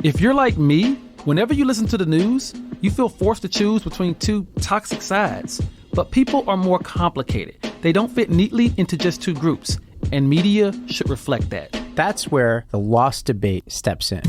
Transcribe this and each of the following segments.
If you're like me, whenever you listen to the news, you feel forced to choose between two toxic sides. But people are more complicated. They don't fit neatly into just two groups, and media should reflect that. That's where the Lost Debate steps in.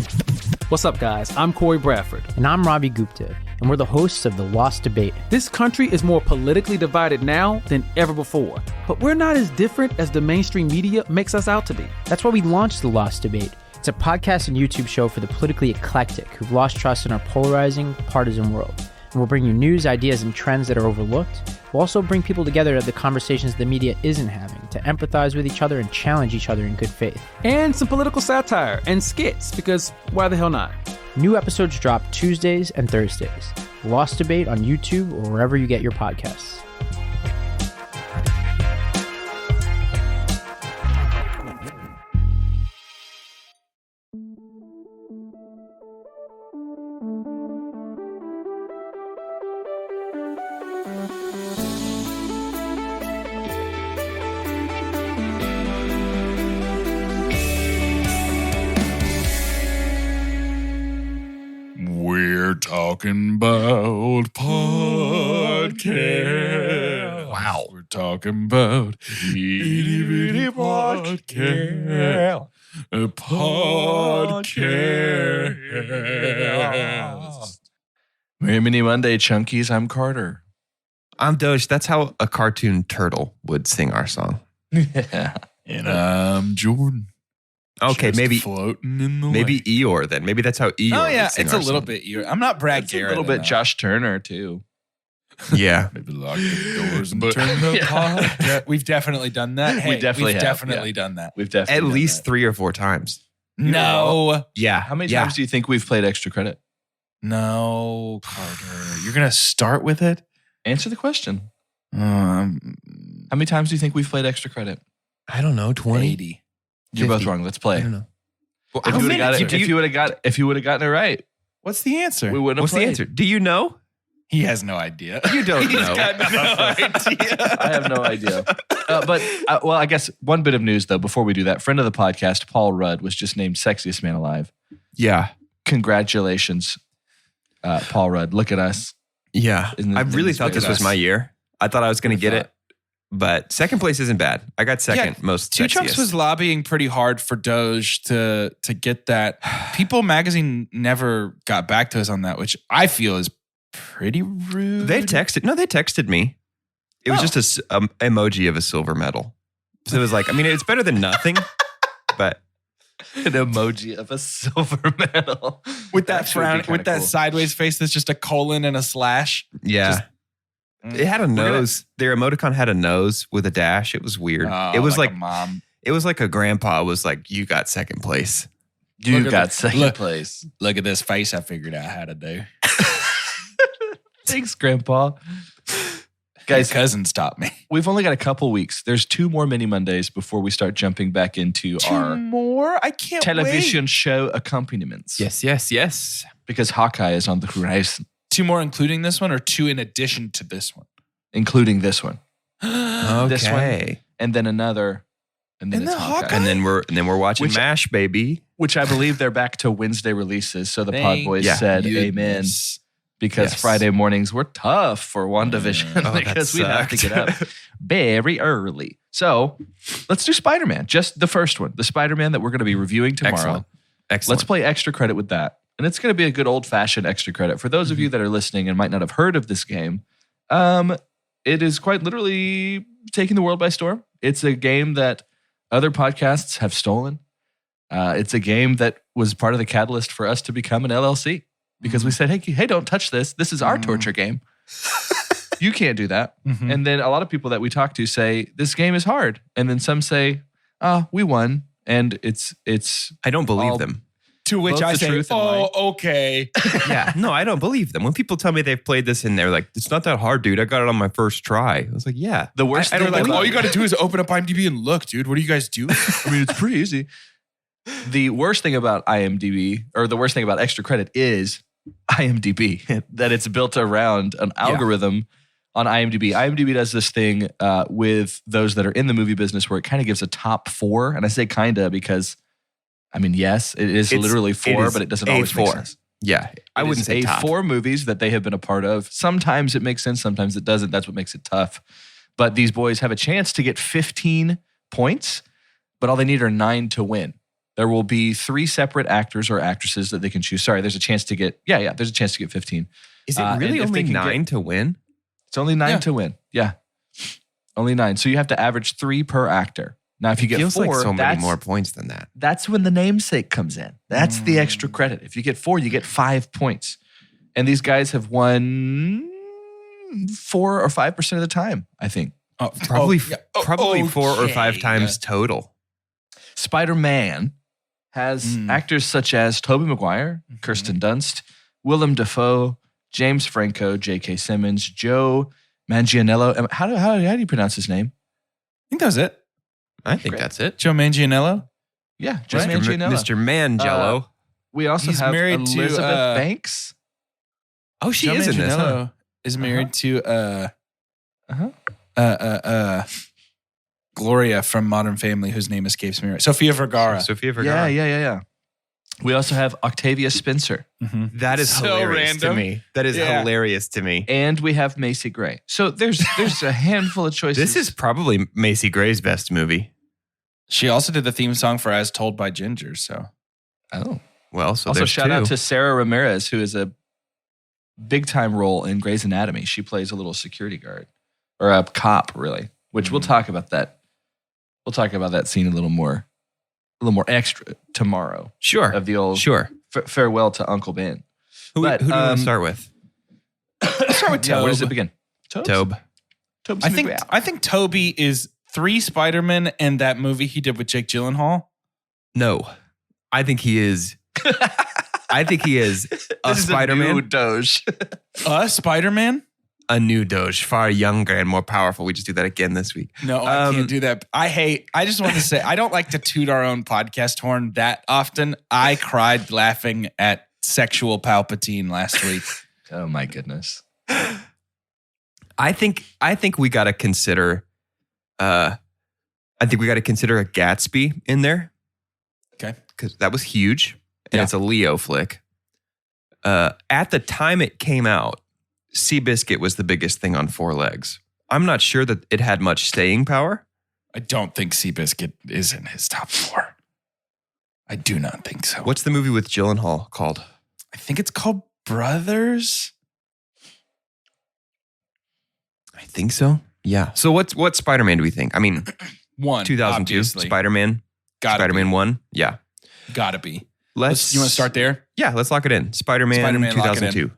What's up, guys? I'm Corey Bradford. And I'm Ravi Gupta, and we're the hosts of the Lost Debate. This country is more politically divided now than ever before, but we're not as different as the mainstream media makes us out to be. That's why we launched the Lost Debate. It's a podcast and YouTube show for the politically eclectic who've lost trust in our polarizing, partisan world. And we'll bring you news, ideas, and trends that are overlooked. We'll also bring people together at the conversations the media isn't having to empathize with each other and challenge each other in good faith. And some political satire and skits, because why the hell not? New episodes drop Tuesdays and Thursdays. Lost Debate on YouTube or wherever you get your podcasts. Talking about podcast. Wow. We're talking about itty bitty podcast. A podcast. Merry Mini Monday, Chunkies. I'm Carter. I'm Doge. That's how a cartoon turtle would sing our song. Yeah. And I'm Jordan. Okay, Just maybe floating in the maybe lake. Eeyore then. Maybe that's how Eeyore Oh, yeah. would sing It's our a little song. bit. I'm not Brad It's Garrett. a little bit enough. Josh Turner, too. Yeah. Maybe lock the doors and But- turn the Yeah. podcast. We've definitely done that. Hey, definitely we've have, definitely done that. We've definitely At done least that. 3 or 4 times. No. Yeah. How many times do you think we've played Extra Credit? No, Carter. You're going to start with it? Answer the question. How many times do you think we've played Extra Credit? I don't know, 20? 80. You're 50. both wrong. Let's play. I don't know. Well, If how you would many- have got it, if you would have gotten it right, What's the answer? we wouldn't have What's the played. answer? Do you know? He has no idea. You don't He's know. got no idea. I have no idea. Well, I guess one bit of news though before we do that, friend of the podcast, Paul Rudd, was just named Sexiest Man Alive. Yeah. Congratulations, Paul Rudd. Look at us. Yeah. Isn't I it- really it's thought big this at was us. my year. I thought I was going to Who'da get thought? it. But second place isn't bad. I got second most Two Chunks sexiest. was lobbying pretty hard for Doge to get that. People magazine never got back to us on that, which I feel is pretty rude. They texted me. It was just a emoji of a silver medal. So it was like, I mean, it's better than nothing, but An emoji of a silver medal with that Actually, frown, it'd be kinda with that cool. sideways face that's just a colon and a slash. yeah. It had a nose. Their emoticon had a nose with a dash. It was weird. It was like a mom. it was like a grandpa was like, "You got second place." You Look at got the- second look- place. Look at this face I figured out how to do. Thanks, Grandpa. Guys, Guys, cousins taught me. we've only got a couple weeks. There's 2 more Mini Mondays before we start jumping back into our more? I can't television show accompaniments. Yes. Because Hawkeye is on the horizon, 2 more including this one or 2 in addition to this one? including this one. Okay. This one. And then another. And then And it's then Hawkeye. Hawkeye? And then we're watching Which- MASH, baby. Which I believe they're back to Wednesday releases. So the Thank Podboys Yeah. said amen. goodness. Because Yes. Friday mornings were tough for WandaVision Oh, that because we have to sucked. get up very early. So let's do Spider-Man, just the first one, the Spider-Man that we're going to be reviewing tomorrow. Excellent. Let's play extra credit with that. And it's going to be a good old-fashioned extra credit. For those of you that are listening and might not have heard of this game, it is quite literally taking the world by storm. It's a game that other podcasts have stolen. It's a game that was part of the catalyst for us to become an LLC. Because we said, hey, don't touch this. This is our torture game. You can't do that. Mhm. And then a lot of people that we talk to say, this game is hard. And then some say, we won. And it's I don't believe all- them. To which Both I the say, truth and light. okay. Yeah. No, I don't believe them. When people tell me they've played this and they're like, it's not that hard, dude. I got it on my first try. I was like, yeah. the worst And thing they're like, about all you got to do is open up IMDb and look, dude. What do you guys do? I mean, it's pretty easy. The worst thing about IMDb, or the worst thing about extra credit, is IMDb, that it's built around an algorithm on IMDb. IMDb does this thing with those that are in the movie business where it kind of gives a top 4. And I say kind of because I mean, yes, it is literally four, but it doesn't always make sense. Yeah, I wouldn't say top. 4 movies that they have been a part of. Sometimes it makes sense, sometimes it doesn't. That's what makes it tough. But these boys have a chance to get 15 points, but all they need are 9 to win. There will be 3 separate actors or actresses that they can choose. Sorry, there's a chance to get, there's a chance to get 15. Is it really only 9 to win? It's only 9 to win. Yeah. Only 9. So you have to average 3 per actor. Now, if you get 4, feels like so many more points than that. That's when the namesake comes in. That's the extra credit. If you get 4, you get 5 points. And these guys have won 4 or 5% of the time, I think. Probably 4 or 5 times total. Spider-Man has actors such as Tobey Maguire, Kirsten Dunst, Willem Dafoe, James Franco, J.K. Simmons, Joe Manganiello. How do you pronounce his name? I think that was it. I think that's it. Joe Manganiello? Yeah, Joe Manganiello. Mr. Mangello. We also He's have married Elizabeth to, Banks. Oh, she Joe is in this, huh? Manganiello is married to Gloria from Modern Family, whose name escapes me right. Sofia Vergara. Sofia Vergara. Yeah. We also have Octavia Spencer. That is So hilarious to random. me. That is hilarious to me. And we have Macy Gray. So there's a handful of choices. This is probably Macy Gray's best movie. She also did the theme song for As Told by Ginger. So, Well, so also there's shout 2. out to Sarah Ramirez, who is a big time role in Grey's Anatomy. She plays a little security guard or a cop, really. Which we'll talk about that. We'll talk about that scene a little more extra tomorrow. Sure. Of the old farewell to Uncle Ben. Who do you want to start with? Let's start with Tobe. Where does it begin? Tobe. Tobe's I think Toby is 3 Spider-Man and that movie he did with Jake Gyllenhaal. No. I think he is. I think he is a Spider-Man. A new Doge. A Spider-Man? A new Doge, far younger and more powerful. We just do that again this week. No, I can't do that. I just want to say, I don't like to toot our own podcast horn that often. I cried laughing at Sexual Palpatine last week. Oh my goodness. I think we got to consider. I think we got to consider a Gatsby in there. Okay, because that was huge, and it's a Leo flick. At the time it came out, Seabiscuit was the biggest thing on 4 legs. I'm not sure that it had much staying power. I don't think Seabiscuit is in his top 4. I do not think so. What's the movie with Gyllenhaal called? I think it's called Brothers. I think so. Yeah. So what Spider-Man do we think? I mean, 1, 2002 obviously. Spider-Man. Spider-Man 1. Yeah. Gotta be. You want Let's. to start there? Yeah. Let's lock it in. Spider-Man 2002.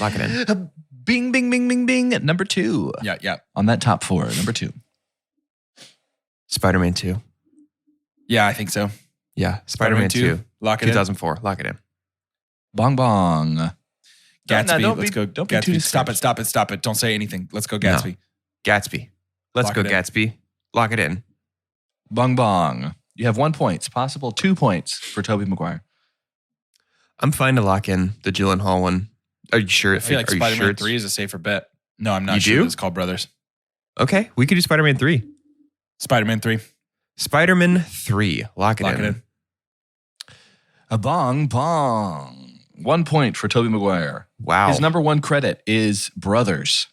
Lock it in. Bing, bing, bing, bing, bing. At number 2. Yeah. On that top 4, number 2. Spider-Man 2. Yeah, I think so. Yeah. Spider-Man 2. Lock it in. 2004. Lock it in. Bong bong. Gatsby. Don't Let's go. Don't be Gatsby. too Stop discouraged. it. Stop it. Don't say anything. Let's go Gatsby. No. Gatsby. Let's Lock go it in. Gatsby. Lock it in. Bong bong. You have 1 point. It's possible 2 points for Tobey Maguire. I'm fine to lock in the Gyllenhaal one. Are you sure? I feel like are you Spider-Man sure 3 is a safer bet. No, I'm not You sure. do? It's called Brothers. Okay. We could do Spider-Man 3. Spider-Man 3. Spider-Man 3. Lock it Lock in. it in. A bong bong. 1 point for Tobey Maguire. Wow. His number 1 credit is Brothers.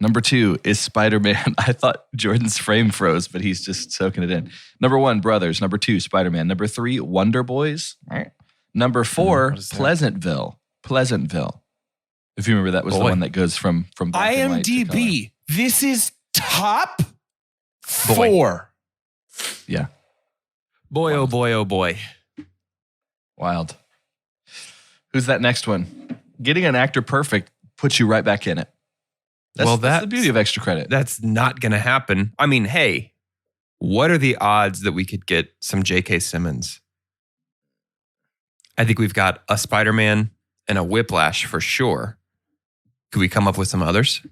Number 2 is Spider-Man. I thought Jordan's frame froze, but he's just soaking it in. Number 1, Brothers. Number 2, Spider-Man. Number 3, Wonder Boys. Number 4, what is that? Pleasantville. Pleasantville. If you remember, that was the one that goes from black and white to color. IMDb. This is top 4. Yeah. Boy, oh boy, oh boy. Wild. Who's that next one? Getting an actor perfect puts you right back in it. That's the beauty of extra credit. That's not going to happen. I mean, hey, what are the odds that we could get some J.K. Simmons? I think we've got a Spider-Man and a Whiplash for sure. Could we come up with some others?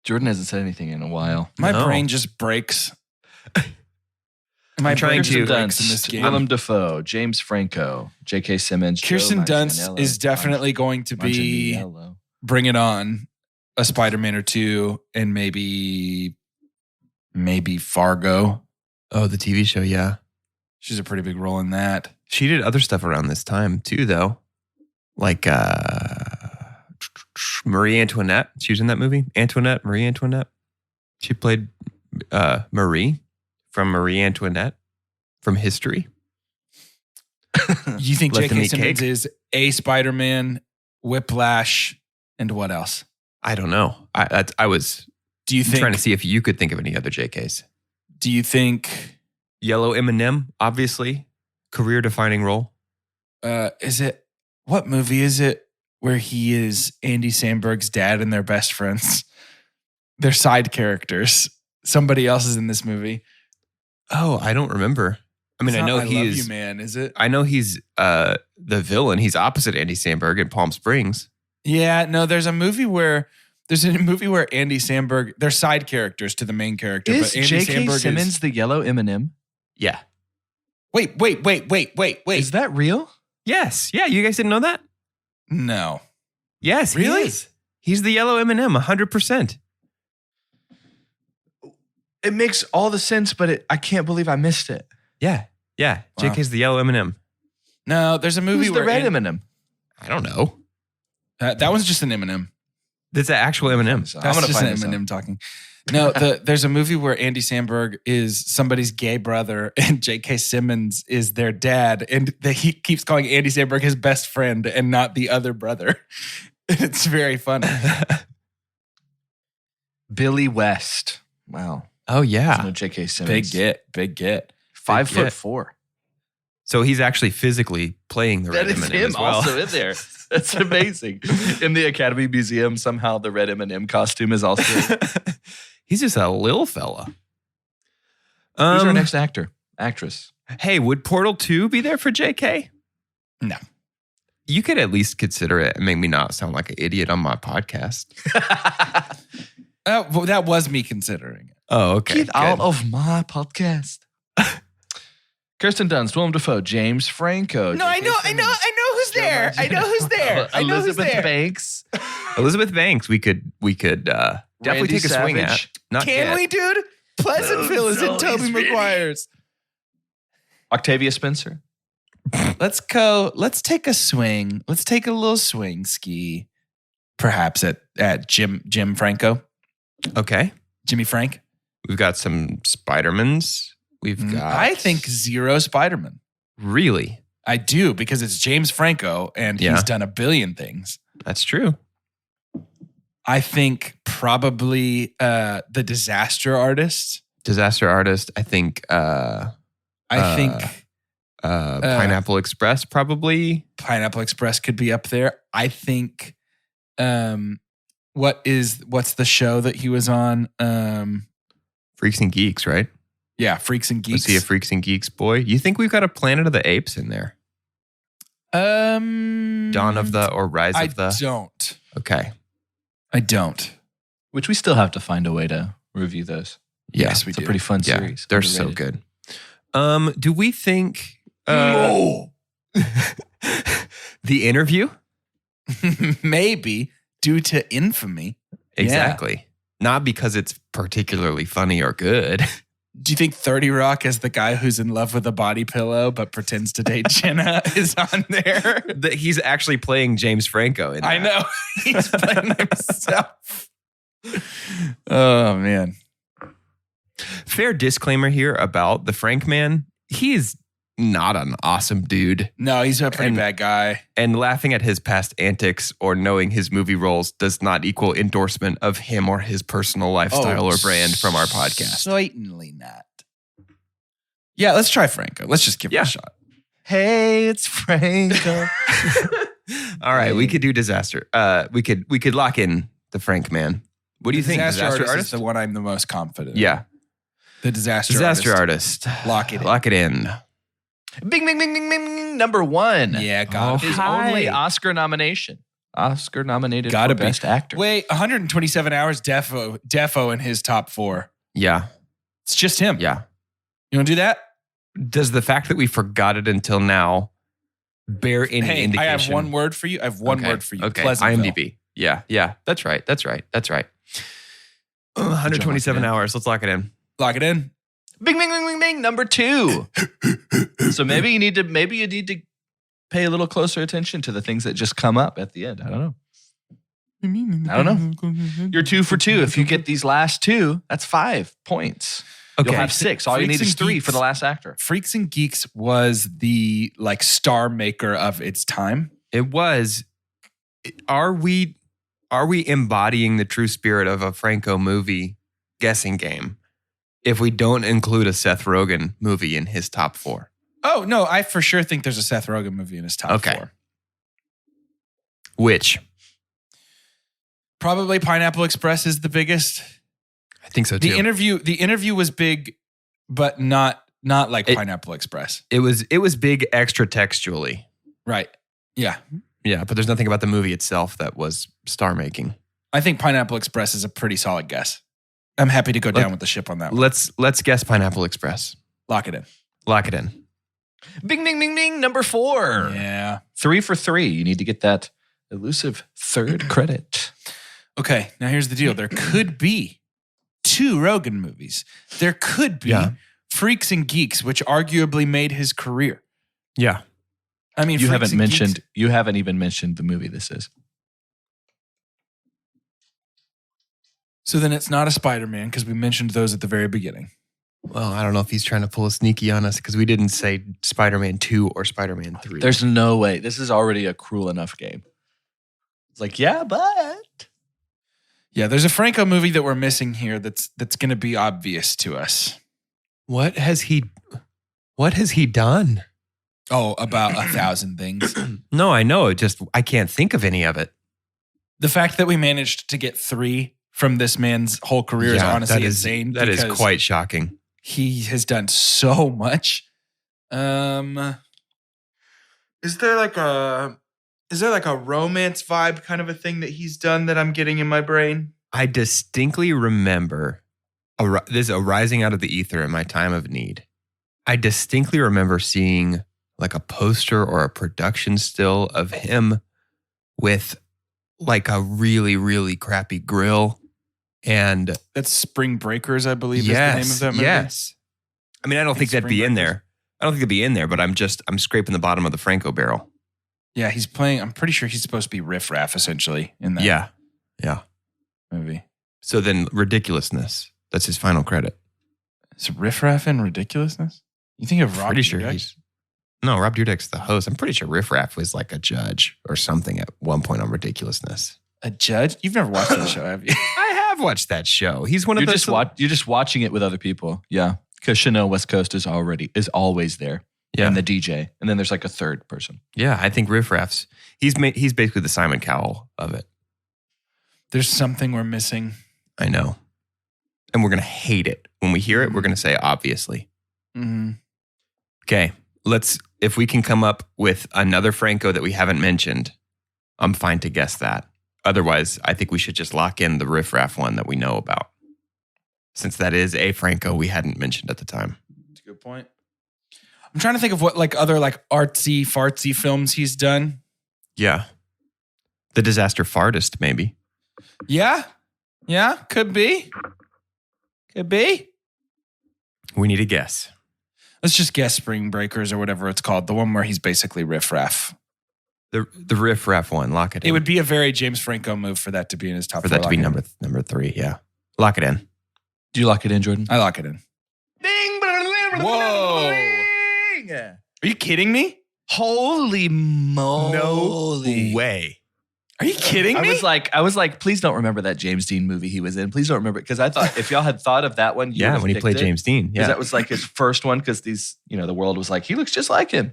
Jordan hasn't said anything in a while. My No. brain just breaks. My I'm trying brain to- just breaks in this game. Willem Dafoe, James Franco, J.K. Simmons, Kirsten Joe Dunst Manganiello, is definitely going to be Manganiello. bringing on a Spider-Man or 2 and maybe Maybe Fargo. Oh, the TV show, yeah. She's a pretty big role in that. She did other stuff around this time too, though. Like Marie Antoinette. She was in that movie. Marie Antoinette. She played Marie from Marie Antoinette from History. You think Let them J.K. eat Simmons cake? is a Spider-Man, Whiplash, and what else? I don't know. I was Do you think? trying to see if you could think of any other JKs. Do you think? Yellow M&M, obviously, career-defining role. Is it? What movie is it where he is Andy Samberg's dad and they're best friends? They're side characters. Somebody else is in this movie. Oh, I don't remember. I mean, It's I not know I he's. Love You Man, is it? I know he's the villain. He's opposite Andy Samberg in Palm Springs. Yeah, no. There's a movie where Andy Samberg. They're side characters to the main character. Is but Andy J.K. Samberg Simmons is, the yellow M&M? Yeah. Wait. Is that real? Yes. Yeah. You guys didn't know that? No. Yes. he Really? is. He's the yellow M&M, 100%. It makes all the sense, but I can't believe I missed it. Yeah. Yeah. Wow. JK's the yellow M&M. No, there's a movie Who's the where red M&M? I don't know. that one's just an M&M. That's an actual M&M. So That's just an this out. M&M talking. No, there's a movie where Andy Samberg is somebody's gay brother and J.K. Simmons is their dad. And he keeps calling Andy Samberg his best friend and not the other brother. It's very funny. Billy West. Wow. Oh, yeah. No J.K. Simmons. Big get. 5'4". So he's actually physically playing the That red is M&M him as well. also in there. That's amazing. In the Academy Museum, somehow the red M&M costume is also. He's just a little fella. Who's our next actress? Hey, would Portal 2 be there for JK? No. You could at least consider it and make me not sound like an idiot on my podcast. Well, that was me considering it. Oh, okay. Get out of my podcast. Kirsten Dunst, Willem Dafoe, James Franco. No, I J.K. know Simmons, who's there. I know who's there. I know who's Elizabeth there. Banks. Elizabeth Banks, we could definitely Randy take a swing at. Savage. Not Can yet. we, dude? Pleasantville is in No, Tobey he's ready. Maguire's. Octavia Spencer. Let's go. Let's take a swing. Let's take a little swing ski. Perhaps at Jim Franco. Okay. Jimmy Frank. We've got some Spider-Mans. We've got. I think zero Spider-Man. Really? I do, because it's James Franco and Yeah. he's done a billion things. That's true. I think probably the Disaster Artist. Disaster Artist. I think Pineapple Express probably. Pineapple Express could be up there. I think what's the show that he was on? Freaks and Geeks, right? Yeah, Freaks and Geeks. Was he a Freaks and Geeks boy? You think we've got a Planet of the Apes in there? Dawn of the or Rise of the? I don't. Okay. I don't. Which we still have to find a way to review those. Yeah. Yes, we It's do. a pretty fun Yeah, series. they're so Underrated. good. Do we think The Interview? Maybe due to infamy. Exactly. Not because it's particularly funny or good. Do you think 30 Rock is the guy who's in love with a body pillow but pretends to date Jenna is on there? That he's actually playing James Franco in that. I know. He's playing himself. Oh, man. Fair disclaimer here about the Frank man. He is not an awesome dude. No, he's a pretty And- bad guy. And laughing at his past antics or knowing his movie roles does not equal endorsement of him or his personal lifestyle or brand from our podcast. Certainly not. Yeah, let's try Franco. Let's just give it Yeah. a shot. Hey, it's Franco. All right, we could do Disaster. We could lock in the Frank man. What do you think? Disaster Artist Artist? is the one I'm the most confident in. Yeah. The Disaster Artist. Lock it in. Lock it in. Bing, bing, bing, bing, bing. Number one. Yeah, Oh, God. His hi. only Oscar nomination. Oscar nominated Gotta for be. Best Actor. Wait, 127 hours, Defo in his top 4. Yeah. It's just him. Yeah. You want to do that? Does the fact that we forgot it until now bear any Hey, indication? I have one word for you. I have one Okay, word for you. Okay, Pleasantville. IMDb. Yeah. That's right. 127 hours. Let's lock it in. Lock it in. Bing, bing, bing, bing, bing. Number 2. So maybe you need to pay a little closer attention to the things that just come up at the end. I don't know. You're 2 for 2. If you get these last 2, that's 5 points. Okay. You'll have 6. All you need is 3 for the last actor. Freaks and Geeks was the like star maker of its time. It was. Are we embodying the true spirit of a Franco movie guessing game if we don't include a Seth Rogen movie in his top 4? Oh, no, I for sure think there's a Seth Rogen movie in his top 4. Which? Probably Pineapple Express is the biggest. I think so too. The interview was big, but not like Pineapple Express. It was big extra textually. Right. Yeah. Yeah, but there's nothing about the movie itself that was star making. I think Pineapple Express is a pretty solid guess. I'm happy to go down with the ship on that one. Let's guess Pineapple Express. Lock it in. Lock it in. Bing, bing, bing, bing. Number 4. Yeah. 3 for 3. You need to get that elusive third credit. Okay, now here's the deal. There could be 2 Rogen movies. There could be Freaks and Geeks, which arguably made his career. Yeah. I mean, you haven't even mentioned the movie this is. So then it's not a Spider-Man because we mentioned those at the very beginning. Well, I don't know if he's trying to pull a sneaky on us because we didn't say Spider-Man 2 or Spider-Man 3. There's no way. This is already a cruel enough game. It's like, yeah, but... Yeah, there's a Franco movie that we're missing here that's going to be obvious to us. What has he done? Oh, about 1,000 things. No, I know. I can't think of any of it. The fact that we managed to get 3 from this man's whole career is honestly insane. That is quite shocking. He has done so much. Is there like a romance vibe kind of a thing that he's done that I'm getting in my brain? I distinctly remember this arising out of the ether in my time of need. I distinctly remember seeing like a poster or a production still of him with like a really, really crappy grill. And that's Spring Breakers, I believe is the name of that movie. Yes. I mean, I don't think that'd be in there. I don't think it'd be in there, but I'm scraping the bottom of the Franco barrel. Yeah, he's playing. I'm pretty sure he's supposed to be Riff Raff essentially in that movie. So then Ridiculousness. That's his final credit. Is Riff Raff in Ridiculousness? You think of Rob Dyrdek? No, Rob Dyrdek's the host. I'm pretty sure Riff Raff was like a judge or something at one point on Ridiculousness. A judge? You've never watched that show, have you? I have watched that show. He's one of those. You're just watching it with other people. Yeah. Because Chanel West Coast is always there. Yeah. And the DJ. And then there's like a third person. Yeah, I think Riff Raff's. He's basically the Simon Cowell of it. There's something we're missing. I know. And we're going to hate it. When we hear it, we're going to say, obviously. Mm-hmm. Okay. If we can come up with another Franco that we haven't mentioned, I'm fine to guess that. Otherwise, I think we should just lock in the Riff Raff one that we know about. Since that is a Franco we hadn't mentioned at the time. That's a good point. I'm trying to think of what like other like artsy, fartsy films he's done. Yeah. The Disaster Fartist, maybe. Yeah. Yeah. Could be. Could be. We need a guess. Let's just guess Spring Breakers or whatever it's called. The one where he's basically Riff Raff. The Riff Raff one. Lock it in. It would be a very James Franco move for that to be in his top for 4. that to be number 3. Yeah. Lock it in. Do you lock it in, Jordan? I lock it in. Ding! Whoa. Are you kidding me? Holy moly. No way. Are you kidding me? I was like, please don't remember that James Dean movie he was in. Please don't remember it. Because I thought if y'all had thought of that one, yeah, when he played James Dean. Yeah. That was like his first one because the world was like, he looks just like him.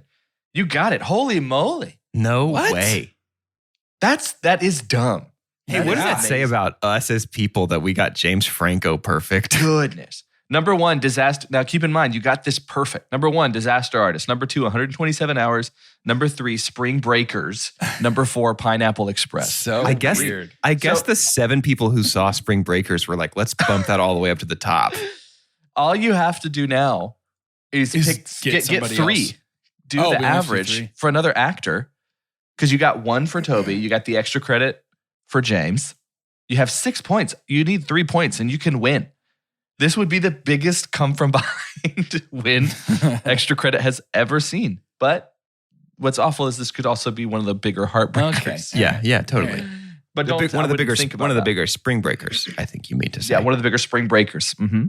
You got it. Holy moly. No What? way. That is dumb. Hey, what does that say about us as people that we got James Franco perfect? Goodness. Number 1, disaster. Now, keep in mind, you got this perfect. Number 1, Disaster Artist. Number 2, 127 Hours. Number 3, Spring Breakers. Number 4, Pineapple Express. So I guess weird. The 7 people who saw Spring Breakers were like, let's bump that all the way up to the top. All you have to do now is get 3. Else. Do the average for another actor. Because you got 1 for Toby. You got the extra credit for James. You have 6 points. You need 3 points and you can win. This would be the biggest come from behind win Extra Credit has ever seen. But what's awful is this could also be one of the bigger heartbreakers. Okay. Yeah, totally. But One of the bigger spring breakers, I think you mean to say. Yeah, one of the bigger spring breakers. Mm-hmm.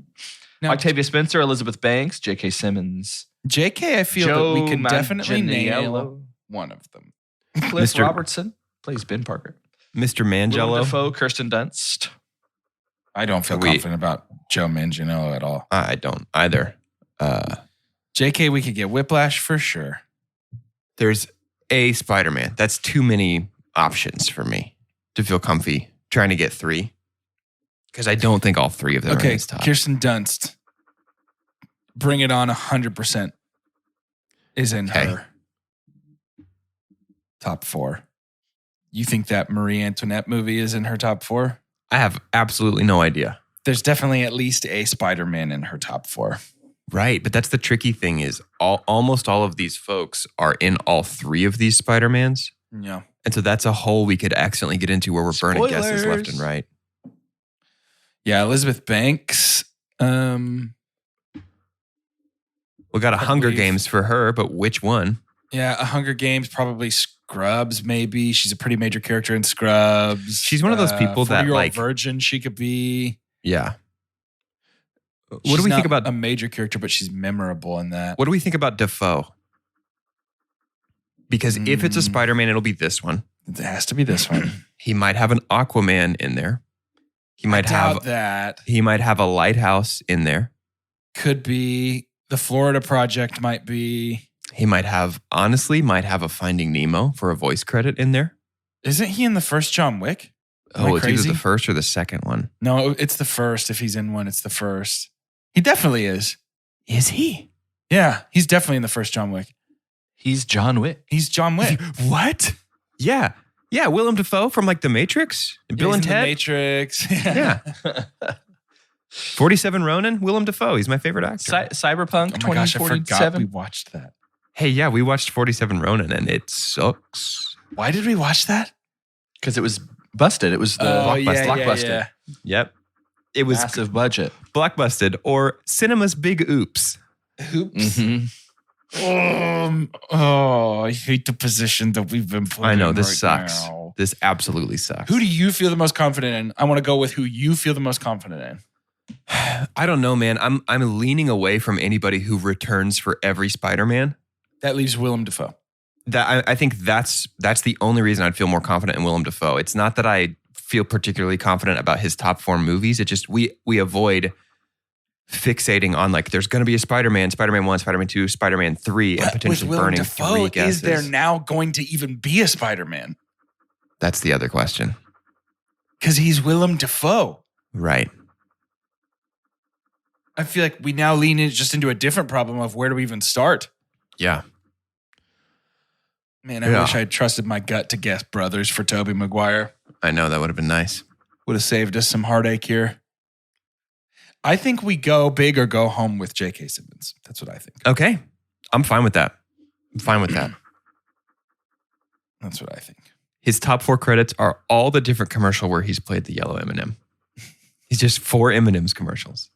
Now, Octavia Spencer, Elizabeth Banks, J.K. Simmons, JK, I feel Joe that we can definitely nail Manganiello. one of them. Cliff Mr. Robertson plays Ben Parker. Mr. Willem Mangello. Dafoe, Kirsten Dunst. I don't feel confident about Joe Manganiello at all. I don't either. JK, we could get Whiplash for sure. There's a Spider-Man. That's too many options for me to feel comfy trying to get 3. Because I don't think all 3 of them are in his top. Kirsten Dunst. Bring It On 100% is in her top 4. You think that Marie Antoinette movie is in her top 4? I have absolutely no idea. There's definitely at least a Spider-Man in her top 4. Right, but that's the tricky thing is almost all of these folks are in all 3 of these Spider-Mans. Yeah. And so that's a hole we could accidentally get into where we're burning guesses left Spoilers. and right. Yeah, Elizabeth Banks. We got a I Hunger believe- Games for her, but which one? Yeah, a Hunger Games, probably Scrubs, maybe. She's a pretty major character in Scrubs. She's one of those people that, 40-year-old like- virgin she could be. Yeah. What She's do we think not about a major character, but she's memorable in that. What do we think about Defoe? Because if it's a Spider-Man, it'll be this one. It has to be this one. He might have an Aquaman in there. He might Doubt have that. he might have a lighthouse in there. Could be the Florida Project. Might be. He might have a Finding Nemo for a voice credit in there. Isn't he in the first John Wick? Am I Oh, it's either crazy? the first or the second one. No, it's the first. If he's in one, it's the first. He definitely is. Is he? Yeah, he's definitely in the first John Wick. He's John Wick. He's John Wick. What? Yeah. Yeah, Willem Dafoe from like The Matrix. Bill He's and in The Ted. Matrix. Yeah. 47 Ronin, Willem Dafoe. He's my favorite actor. Cyberpunk Oh my gosh, I forgot 2047. we watched that. Hey, yeah, we watched 47 Ronin and it sucks. Why did we watch that? Because it was busted. It was the blockbuster. Yep. It was Massive budget. blockbusted or cinema's big oops. Oops. Mhm. I hate the position that we've been put in. I know, this right sucks. now. This absolutely sucks. Who do you feel the most confident in? I want to go with who you feel the most confident in. I don't know, man. I'm leaning away from anybody who returns for every Spider-Man. That leaves Willem Dafoe. I think that's the only reason I'd feel more confident in Willem Dafoe. It's not that I feel particularly confident about his top 4 movies. It just we avoid fixating on like there's going to be a Spider-Man, Spider-Man 1, Spider-Man 2, Spider-Man 3, and potentially with Willem burning Dafoe, 3 guesses. is there now going to even be a Spider-Man? That's the other question. Because he's Willem Dafoe. Right. I feel like we now lean into a different problem of where do we even start? Yeah. Man, I wish I had trusted my gut to guess Brothers for Tobey Maguire. I know, that would have been nice. Would have saved us some heartache here. I think we go big or go home with J.K. Simmons. That's what I think. Okay. I'm fine with that. That's what I think. His top 4 credits are all the different commercial where he's played the Yellow M&M. He's just 4 M&M's commercials.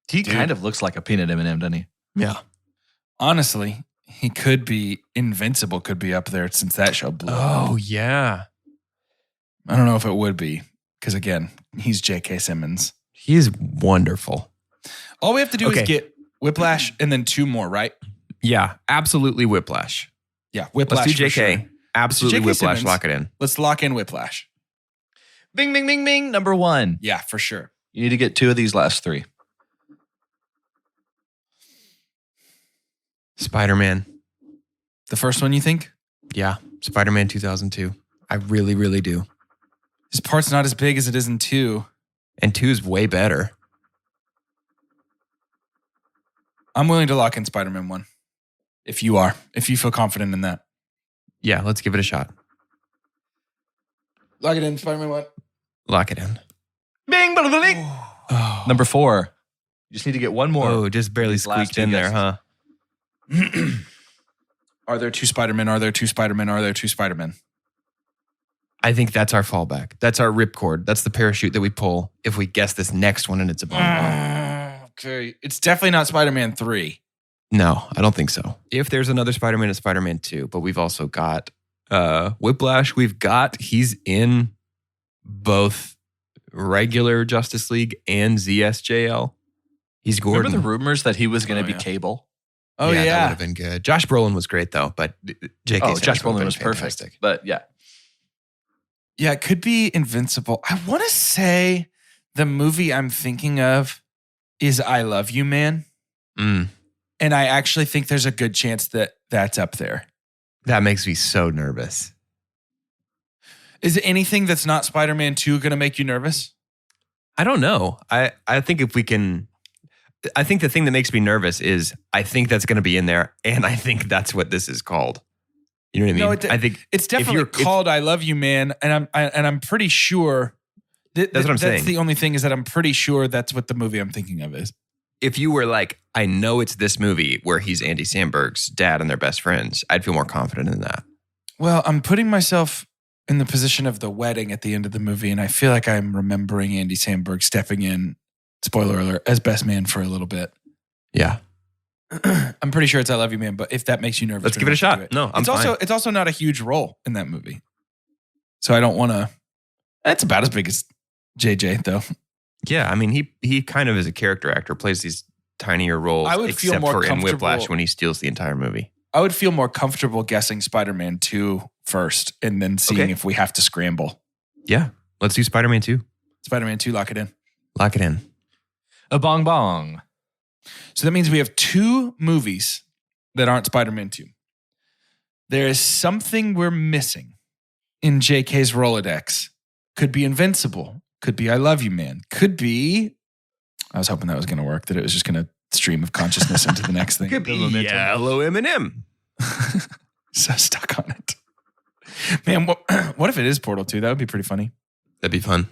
He kind of looks like a peanut M&M, doesn't he? Yeah. Honestly, he could be Invincible, could be up there since that show blew up. Oh, yeah. I don't know if it would be because, again, he's J.K. Simmons. He is wonderful. All we have to do Okay. is get Whiplash and then 2 more, right? Yeah, absolutely Whiplash. Yeah, Whiplash. Let's do for JK. sure. Absolutely J.K. Whiplash. Simmons. Lock it in. Let's lock in Whiplash. Bing, bing, bing, bing. Number 1. Yeah, for sure. You need to get 2 of these last 3. Spider-Man. The first one, you think? Yeah, Spider-Man 2002. I really, really do. His part's not as big as it is in 2. And 2 is way better. I'm willing to lock in Spider-Man 1. If you are. If you feel confident in that. Yeah, let's give it a shot. Lock it in, Spider-Man 1. Lock it in. Bing, bing, bing, bing. Oh. Number 4. You just need to get 1 more. Oh, just barely These last squeaked 2 in there, guesses. huh? Are there 2 Spider-Men? Are there 2 Spider-Men? Are there 2 Spider-Men? I think that's our fallback. That's our ripcord. That's the parachute that we pull if we guess this next one and it's a bomb. Okay. It's definitely not Spider-Man 3. No, I don't think so. If there's another Spider-Man, it's Spider-Man 2. But we've also got Whiplash. He's in both regular Justice League and ZSJL. He's Gordon. Remember the rumors that he was going to be Cable? Oh, yeah. That would have been good. Josh Brolin was great, though. But J.K. Josh Brolin was perfect. But yeah. Yeah, it could be Invincible. I want to say the movie I'm thinking of is I Love You, Man. Mm. And I actually think there's a good chance that that's up there. That makes me so nervous. Is anything that's not Spider-Man 2 going to make you nervous? I don't know. I think if we can... I think the thing that makes me nervous is I think that's going to be in there, and I think that's what this is called. You know what I mean? No, I think it's definitely called I Love You, Man, and I'm pretty sure that's what I'm saying. That's the only thing is that I'm pretty sure that's what the movie I'm thinking of is. If you were like, I know it's this movie where he's Andy Samberg's dad and they're best friends, I'd feel more confident in that. Well, I'm putting myself in the position of the wedding at the end of the movie, and I feel like I'm remembering Andy Samberg stepping in, spoiler alert, as best man for a little bit. Yeah. I'm pretty sure it's I Love You, Man, but if that makes you nervous, Let's give it a shot. No, I'm fine. It's also not a huge role in that movie. So I don't want to... That's about as big as JJ, though. Yeah, I mean, he kind of is a character actor, plays these tinier roles, I would feel except more for in comfortable- Whiplash when he steals the entire movie. I would feel more comfortable guessing Spider-Man 2 first and then seeing if we have to scramble. Yeah, let's do Spider-Man 2. Spider-Man 2, lock it in. Lock it in. A bong bong. So that means we have 2 movies that aren't Spider-Man 2. There is something we're missing in JK's Rolodex. Could be Invincible. Could be I Love You, Man. Could be... I was hoping that was going to work, that it was just going to stream of consciousness into the next thing. Could be Yellow M&M. So stuck on it. Man, what if it is Portal 2? That would be pretty funny. That'd be fun.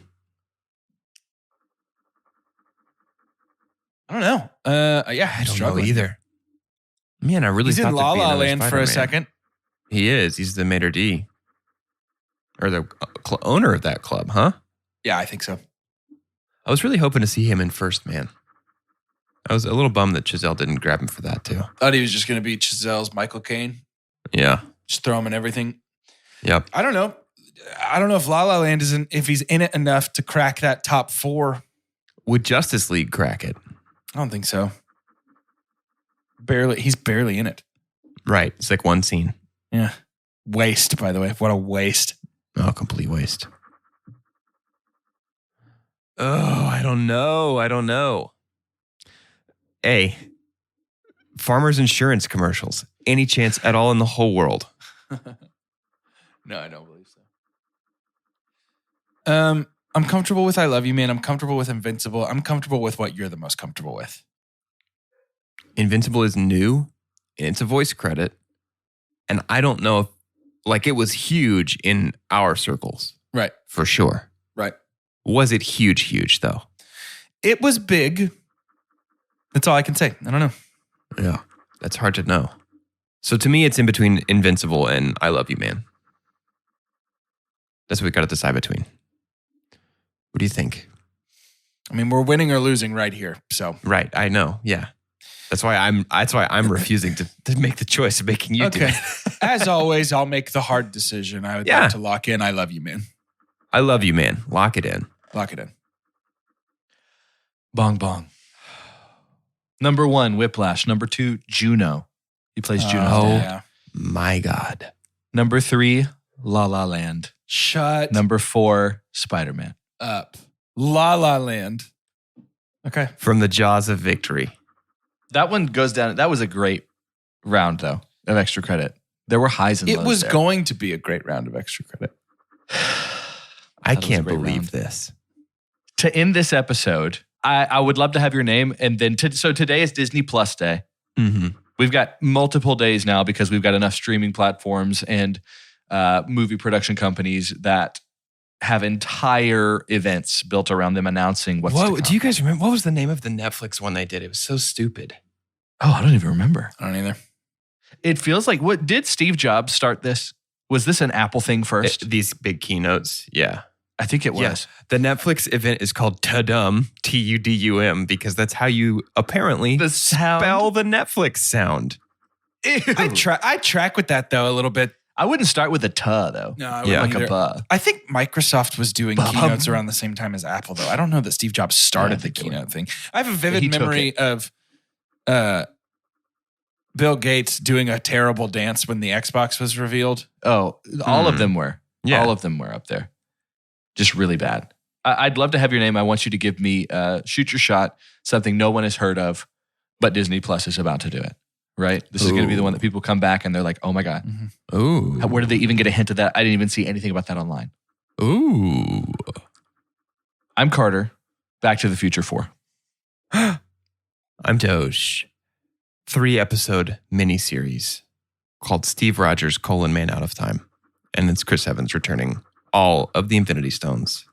I don't know. Yeah, I don't know either. Man, I really He's thought in La there'd be La another Land for a Spider-Man. second. He is. He's the maitre d'. Or the owner of that club, huh? Yeah, I think so. I was really hoping to see him in First Man. I was a little bummed that Chazelle didn't grab him for that, too. Thought he was just going to be Chazelle's Michael Caine. Yeah. Just throw him in everything. Yep. I don't know. I don't know if La La Land if he's in it enough to crack that top 4. Would Justice League crack it? I don't think so. He's barely in it. Right. It's like one scene. Yeah. Waste, by the way. What a waste. Oh, complete waste. Oh, I don't know. A, Farmers Insurance commercials. Any chance at all in the whole world? No, I don't believe so. I'm comfortable with I Love You, Man. I'm comfortable with Invincible. I'm comfortable with what you're the most comfortable with. Invincible is new, and it's a voice credit. And I don't know if, like, it was huge in our circles. Right. For sure. Right. Was it huge, though? It was big. That's all I can say. I don't know. Yeah. That's hard to know. So to me, it's in between Invincible and I Love You, Man. That's what we got to decide between. What do you think? I mean, we're winning or losing right here. So Right. I know. Yeah. That's why I'm refusing to make the choice of making you do okay. it. As always, I'll make the hard decision. I would like to lock in I Love You, Man. I Love You, Man. Lock it in. Lock it in. Bong bong. Number 1, Whiplash. Number 2, Juno. He plays Juno. Oh, yeah. my God. Number 3, La La Land. Shut Number 4, Spider-Man. up. La La Land. Okay. From the jaws of victory. That one goes down. That was a great round, though, of extra credit. There were highs and lows. It was there. going to be a great round of extra credit. I That was a can't great believe round. this. To end this episode, I would love to have your name. And then, so today is Disney Plus Day. Mm-hmm. We've got multiple days now because we've got enough streaming platforms and movie production companies that have entire events built around them announcing what's to come. Do you guys remember? What was the name of the Netflix one they did? It was so stupid. Oh, I don't even remember. I don't either. It feels like, what did Steve Jobs start this? Was this an Apple thing first? These big keynotes. Yeah. I think it was. Yes. The Netflix event is called Tudum, Tudum, because that's how you apparently The sound. spell the Netflix sound. Ew. I track with that though a little bit. I wouldn't start with a tuh though. No, I Yeah. wouldn't Like a either. buh. I think Microsoft was doing Bum. keynotes around the same time as Apple, though. I don't know that Steve Jobs started Yeah, I the think they were. keynote thing. I have a He vivid took memory of Bill Gates doing a terrible dance when the Xbox was revealed. Oh, all of them were. Yeah. All of them were up there. Just really bad. I'd love to have your name. I want you to give me shoot your shot, something no one has heard of, but Disney Plus is about to do it. Right? This is going to be the one that people come back and they're like, oh my God. Ooh. Where did they even get a hint of that? I didn't even see anything about that online. Ooh. I'm Carter. Back to the Future 4. I'm Doge. 3-episode miniseries called Steve Rogers: Man Out of Time. And it's Chris Evans returning all of the Infinity Stones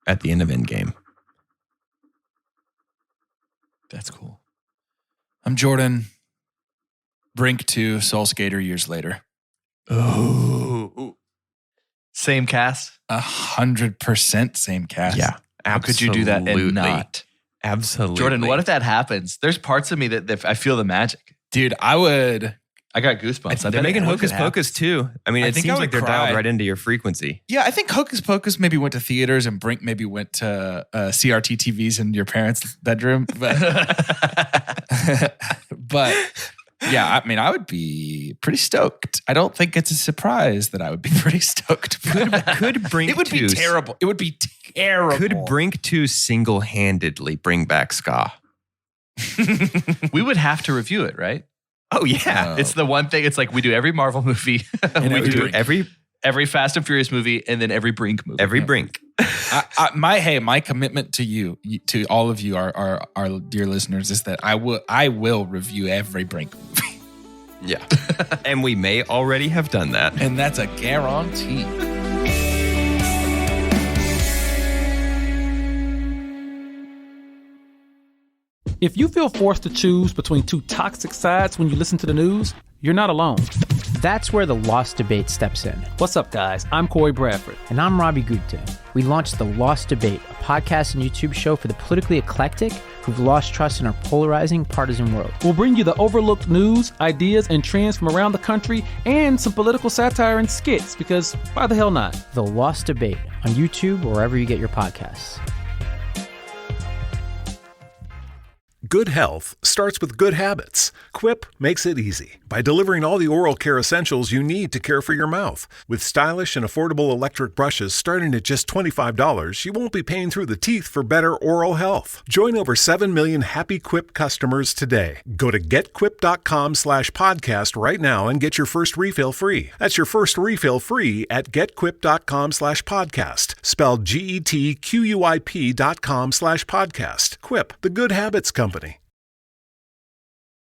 at the end of Endgame. That's cool. I'm Jordan. Brink 2, Soul Skater years later. Ooh. Same cast? 100% same cast. Yeah. How could you do that and not? Absolutely. Jordan, what if that happens? There's parts of me that I feel the magic. Dude, I would. I got goosebumps. They're making Hocus Pocus too. I mean, I it think I seems would like they're cry. dialed right into your frequency. Yeah, I think Hocus Pocus maybe went to theaters and Brink maybe went to CRT TVs in your parents' bedroom. But, but yeah, I mean, I would be pretty stoked. I don't think it's a surprise that I would be pretty stoked. Could Brink It would be 2 terrible. It would be terrible. Could Brink 2 single-handedly bring back ska? We would have to review it, right? Oh yeah. It's the one thing. It's like we do every Marvel movie. And we every do Brink. every Fast and Furious movie, and then every Brink movie. Every Brink. My commitment to you, to all of you, our dear listeners, is that I will review every Brink movie, Yeah. And we may already have done that. and that's a guarantee. If you feel forced to choose between two toxic sides when you listen to the news, you're not alone. That's where the Lost Debate steps in. What's up, guys? I'm Corey Bradford. And I'm Robbie Gupta. We launched The Lost Debate, a podcast and YouTube show for the politically eclectic who've lost trust in our polarizing, partisan world. We'll bring you the overlooked news, ideas, and trends from around the country, and some political satire and skits, because why the hell not? The Lost Debate on YouTube or wherever you get your podcasts. Good health starts with good habits. Quip makes it easy by delivering all the oral care essentials you need to care for your mouth. With stylish and affordable electric brushes starting at just $25, you won't be paying through the teeth for better oral health. Join over 7 million happy Quip customers today. Go to getquip.com/podcast right now and get your first refill free. That's your first refill free at getquip.com/podcast. Spelled GETQUIP.com/podcast. Quip, the good habits company.